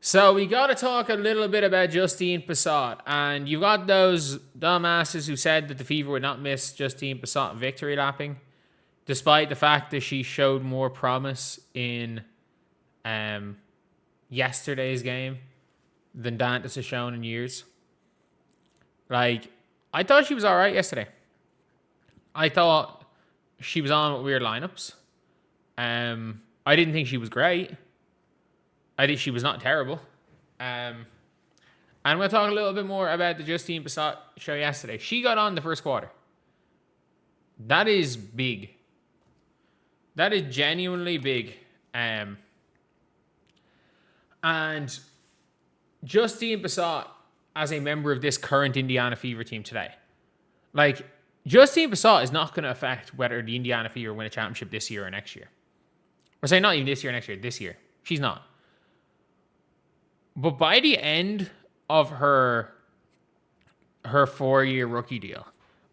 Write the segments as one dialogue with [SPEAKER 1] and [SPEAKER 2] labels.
[SPEAKER 1] So we got to talk a little bit about Justine Pissott. And you've got those dumbasses who said that the Fever would not miss Justine Pissott victory lapping, despite the fact that she showed more promise in yesterday's game than Dantas has shown in years. Like, I thought she was all right yesterday. I thought she was on with weird lineups. I didn't think she was great. I think she was not terrible. And I'm going to talk a little bit more about the Justine Pissott show yesterday. She got on the first quarter. That is big. That is genuinely big. And Justine Pissott, as a member of this current Indiana Fever team today, like, Justine Pissott is not going to affect whether the Indiana Fever win a championship this year or next year. Or say not even this year or next year, this year. She's not. But by the end of her 4-year rookie deal,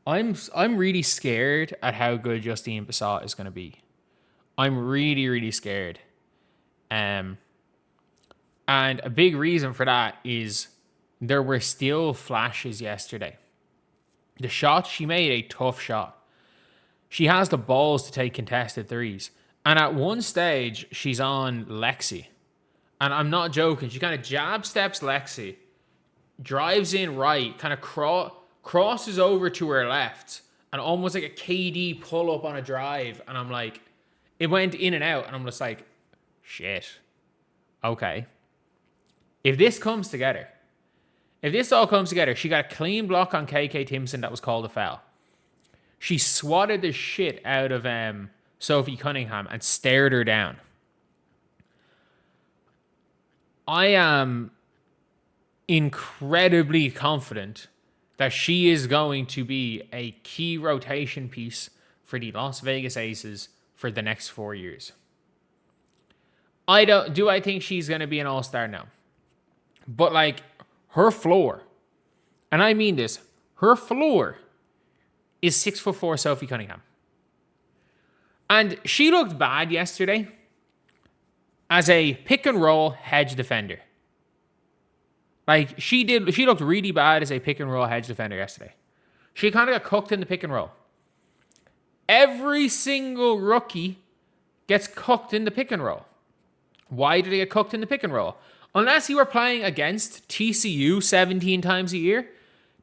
[SPEAKER 1] I'm really scared at how good Justine Pissott is going to be. I'm really, really scared. And a big reason for that is there were still flashes yesterday. The shot she made, a tough shot. She has the balls to take contested threes. And at one stage, she's on Lexi. And I'm not joking. She kind of jab steps Lexi, drives in right, kind of crosses over to her left, and almost like a KD pull up on a drive. And I'm like, it went in and out. And I'm just like, shit. Okay. If this comes together, if this all comes together, she got a clean block on KK Timpson that was called a foul. She swatted the shit out of Sophie Cunningham and stared her down. I am incredibly confident that she is going to be a key rotation piece for the Las Vegas Aces for the next 4 years. Do I think she's going to be an all-star? No. But like, her floor, and I mean this, her floor is 6'4" Sophie Cunningham. And she looked bad yesterday as a pick and roll hedge defender. Like, she looked really bad as a pick and roll hedge defender yesterday. She kind of got cooked in the pick and roll. Every single rookie gets cooked in the pick and roll. Why do they get cooked in the pick and roll? Unless you are playing against TCU 17 times a year,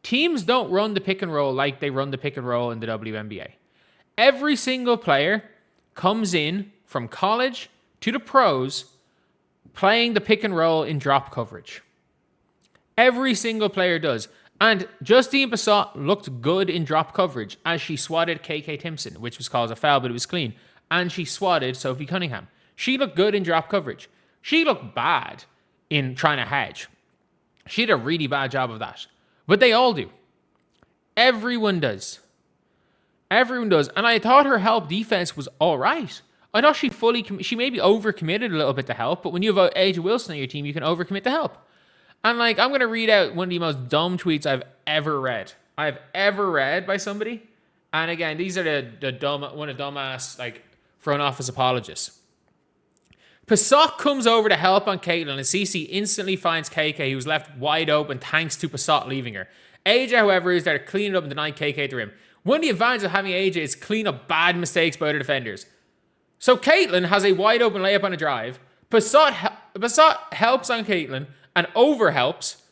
[SPEAKER 1] teams don't run the pick and roll like they run the pick and roll in the WNBA. Every single player comes in from college to the pros playing the pick and roll in drop coverage. Every single player does. And Justine Pissott looked good in drop coverage as she swatted KK Timpson, which was called a foul, but it was clean. And she swatted Sophie Cunningham. She looked good in drop coverage. She looked bad in trying to hedge. She did a really bad job of that. But they all do. Everyone does. Everyone does. And I thought her help defense was all right. I thought she maybe overcommitted a little bit to help, but when you have AJ Wilson on your team, you can overcommit to help. And like, I'm going to read out one of the most dumb tweets I've ever read by somebody. And again, these are the dumbass like front office apologists. Pissott comes over to help on Caitlin, and Cece instantly finds KK, who's left wide open thanks to Pissott leaving her. AJ, however, is there to clean it up and deny KK at the rim. One of the advantages of having AJ is clean up bad mistakes by other defenders. So Caitlin has a wide open layup on a drive. Pissott helps on Caitlin and over-helps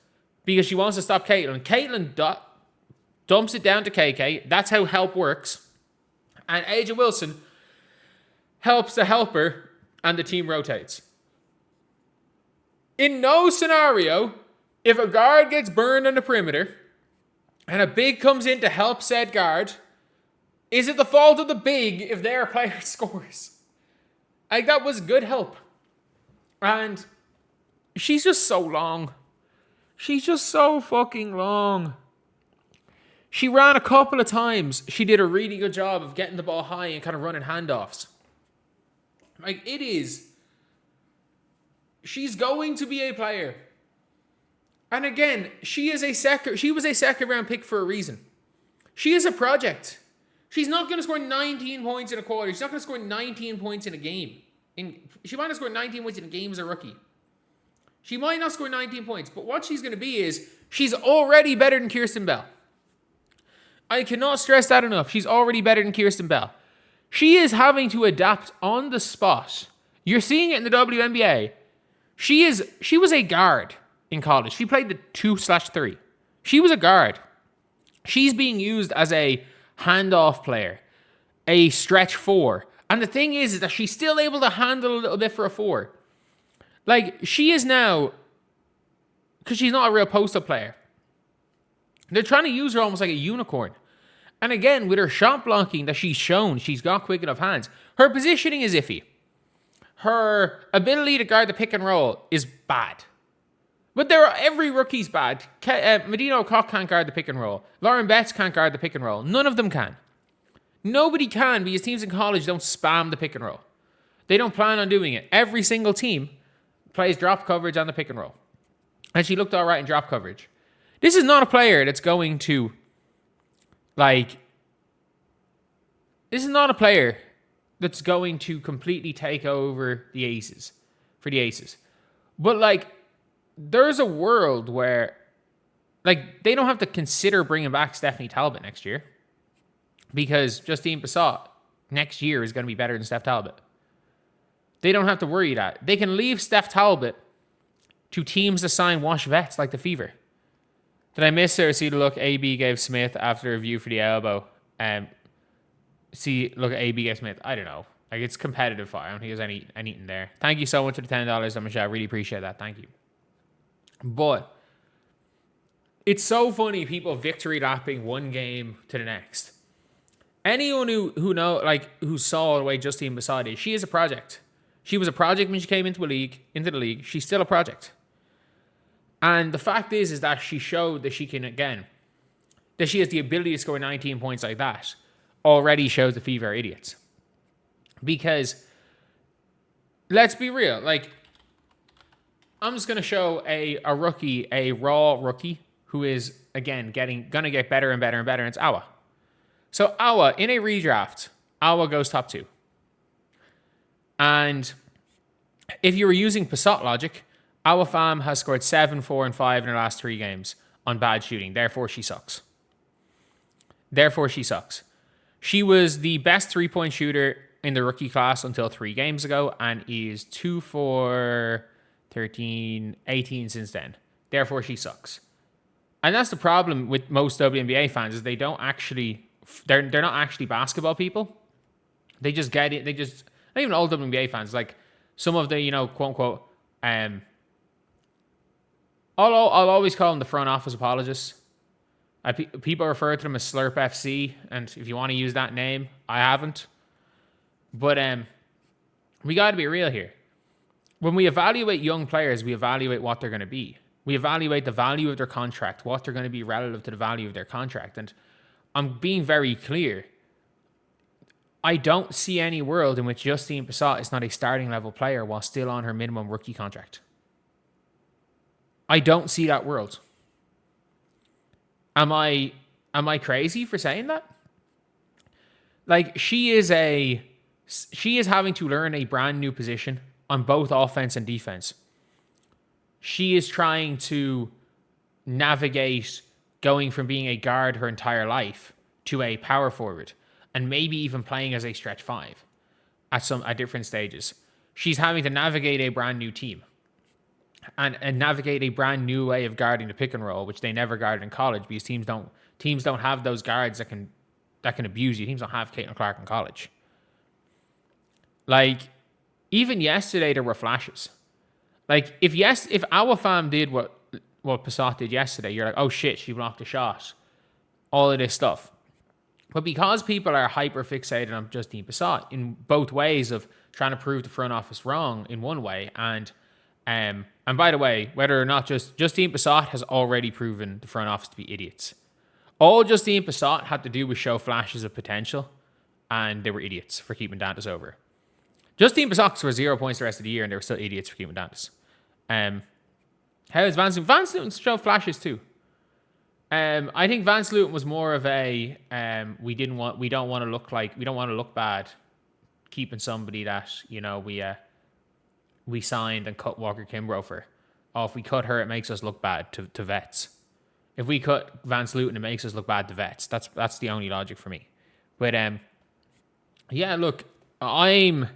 [SPEAKER 1] because she wants to stop Caitlin. Caitlin dumps it down to KK. That's how help works. And AJ Wilson helps the helper, and the team rotates. In no scenario, if a guard gets burned on the perimeter and a big comes in to help said guard, is it the fault of the big if their player scores? Like, that was good help. And she's just so long. She's just so fucking long. She ran a couple of times. She did a really good job of getting the ball high and kind of running handoffs. Like, it is. She's going to be a player. And again, she was a second round pick for a reason. She is a project. She's not going to score 19 points in a quarter. She's not going to score 19 points in a game. She might have scored 19 points in a game as a rookie. She might not score 19 points, but what she's going to be is she's already better than Kirsten Bell. I cannot stress that enough. She's already better than Kirsten Bell. She is having to adapt on the spot. You're seeing it in the WNBA. She was a guard in college. She played the 2/3. She was a guard. She's being used as a handoff player, a stretch 4. And the thing is that she's still able to handle a little bit for a 4. Like, she is now, because she's not a real post-up player, they're trying to use her almost like a unicorn. And again, with her shot blocking that she's shown, she's got quick enough hands. Her positioning is iffy. Her ability to guard the pick and roll is bad. But every rookie's bad. Medina O'Cock can't guard the pick and roll. Lauren Betts can't guard the pick and roll. None of them can. Nobody can, because teams in college don't spam the pick and roll. They don't plan on doing it. Every single team plays drop coverage on the pick and roll. And she looked all right in drop coverage. This is not a player that's going to, this is not a player that's going to completely take over the Aces, for the Aces. But, there's a world where, they don't have to consider bringing back Stephanie Talbot next year, because Justine Pissott next year is going to be better than Steph Talbot. They don't have to worry that. They can leave Steph Talbot to teams that sign wash vets like the Fever. Did I miss or see the look AB gave Smith after a view for the elbow? Look at AB gave Smith. I don't know. It's competitive fire. I don't think there's anything there. Thank you so much for the $10, Michelle. I really appreciate that. Thank you. But it's so funny, people victory lapping one game to the next. Anyone who saw the way Justine Pissott is, she is a project. She was a project when she came into the league. She's still a project. And the fact is that she showed that she can, again, that she has the ability to score 19 points like that, already shows the Fever are idiots. Because, let's be real, I'm just going to show a rookie, a raw rookie, who is, again, going to get better and better and better, and it's Awa. So Awa, in a redraft, Awa goes top 2. And if you were using Pissott logic, Awa Pham has scored 7, 4, and 5 in her last 3 games on bad shooting. Therefore, she sucks. She was the best 3-point shooter in the rookie class until 3 games ago, and is 2 for 13, 18 since then. Therefore, she sucks. And that's the problem with most WNBA fans, is they're not actually basketball people. They just get it. Not even all WNBA fans, some of the, quote unquote, I'll always call them the front office apologists. People refer to them as Slurp FC, and if you want to use that name, I haven't. But we got to be real here. When we evaluate young players, we evaluate what they're going to be. We evaluate the value of their contract, what they're going to be relative to the value of their contract. And I'm being very clear. I don't see any world in which Justine Pissott is not a starting level player while still on her minimum rookie contract. I don't see that world. Am I crazy for saying that? She is having to learn a brand new position on both offense and defense. She is trying to navigate going from being a guard her entire life to a power forward, and maybe even playing as a stretch 5 at different stages. She's having to navigate a brand new team and navigate a brand new way of guarding the pick and roll, which they never guarded in college, because teams don't have those guards that can abuse you. Teams don't have Caitlin Clark in college. Even yesterday there were flashes. If Awa Pham did what Pissott did yesterday, you're like, oh shit, she blocked a shot. All of this stuff. But because people are hyper fixated on Justine Pissott in both ways of trying to prove the front office wrong in one way, and by the way, whether or not Justine Pissott has already proven the front office to be idiots. All Justine Pissott had to do was show flashes of potential, and they were idiots for keeping Dantas over. Justine Pissott scored 0 points the rest of the year, and they were still idiots for keeping Dantas. How is Vance Luton? Vance Luton showed flashes too. I think Vance Luton was more of a we don't want to look bad keeping somebody that we signed and cut Walker Kimbrough for. oh, if we cut her, it makes us look bad to vets. If we cut Vance Luton, it makes us look bad to vets. That's the only logic for me. But yeah, look, I'm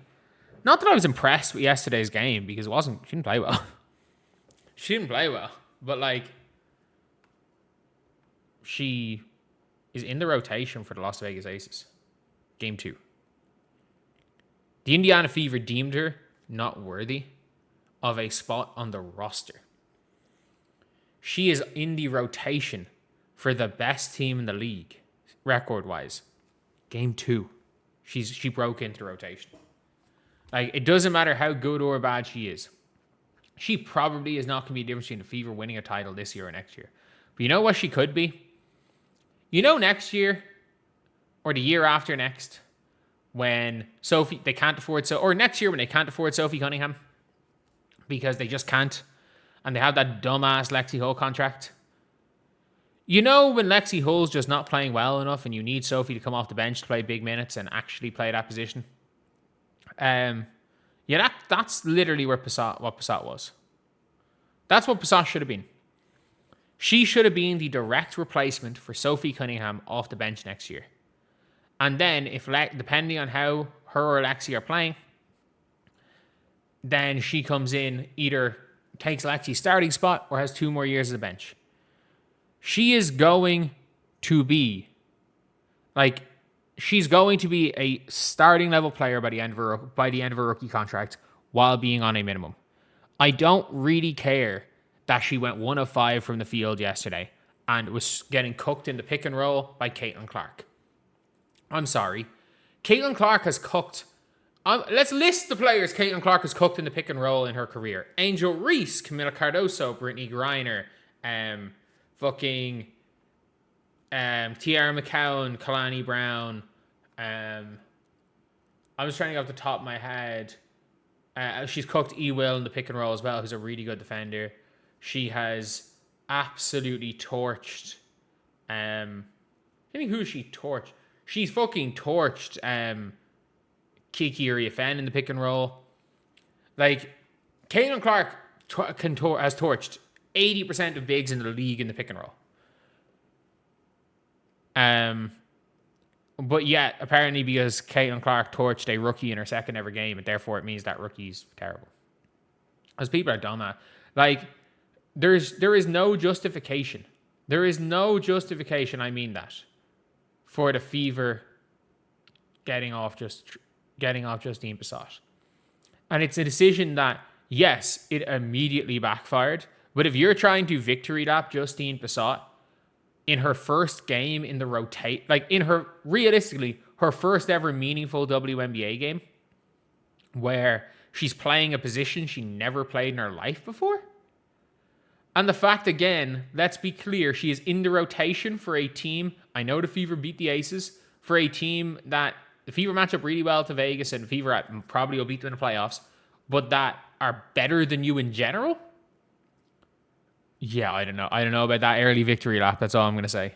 [SPEAKER 1] not that I was impressed with yesterday's game because she didn't play well. She didn't play well, but like she is in the rotation for the Las Vegas Aces. Game 2. The Indiana Fever deemed her not worthy of a spot on the roster. She is in the rotation for the best team in the league, record-wise. Game 2. She broke into rotation. Like, it doesn't matter how good or bad she is. She probably is not going to be a difference between the Fever winning a title this year or next year. But you know what she could be? You know next year, or the year after next, when they can't afford or next year when they can't afford Sophie Cunningham because they just can't, and they have that dumbass Lexi Hull contract. You know when Lexi Hull's just not playing well enough and you need Sophie to come off the bench to play big minutes and actually play that position? Yeah, that's literally what Pissott was. That's what Pissott should have been. She should have been the direct replacement for Sophie Cunningham off the bench next year. And then, depending on how her or Lexi are playing, then she comes in, either takes Lexi's starting spot or has 2 more years as a bench. She is going to be, she's going to be a starting level player by the end of her rookie contract while being on a minimum. I don't really care that she went 1 of 5 from the field yesterday and was getting cooked in the pick and roll by Caitlin Clark. I'm sorry. Caitlin Clark has cooked. Let's list the players Caitlin Clark has cooked in the pick and roll in her career. Angel Reese, Camila Cardoso, Brittany Griner, Tiara McCowan, Kalani Brown. I was trying to go off the top of my head. She's cooked E-Will in the pick and roll as well, who's a really good defender. She has absolutely torched. I think who she torched. She's fucking torched Kiki Uriafen in the pick and roll. Like, Caitlin Clark has torched 80% of bigs in the league in the pick and roll. But yet, apparently because Caitlin Clark torched a rookie in her second ever game, and therefore it means that rookie's terrible. Because people are dumb at. Like, there is no justification. There is no justification, I mean that, for the Fever getting off Justine Pissott. And it's a decision that, yes, it immediately backfired. But if you're trying to victory lap Justine Pissott in her first game in the realistically, her first ever meaningful WNBA game, where she's playing a position she never played in her life before. And the fact, again, let's be clear, she is in the rotation for a team. I know the Fever beat the Aces, for a team that the Fever match up really well to Vegas, and the Fever probably will beat them in the playoffs, but that are better than you in general. Yeah, I don't know. I don't know about that early victory lap. That's all I'm going to say.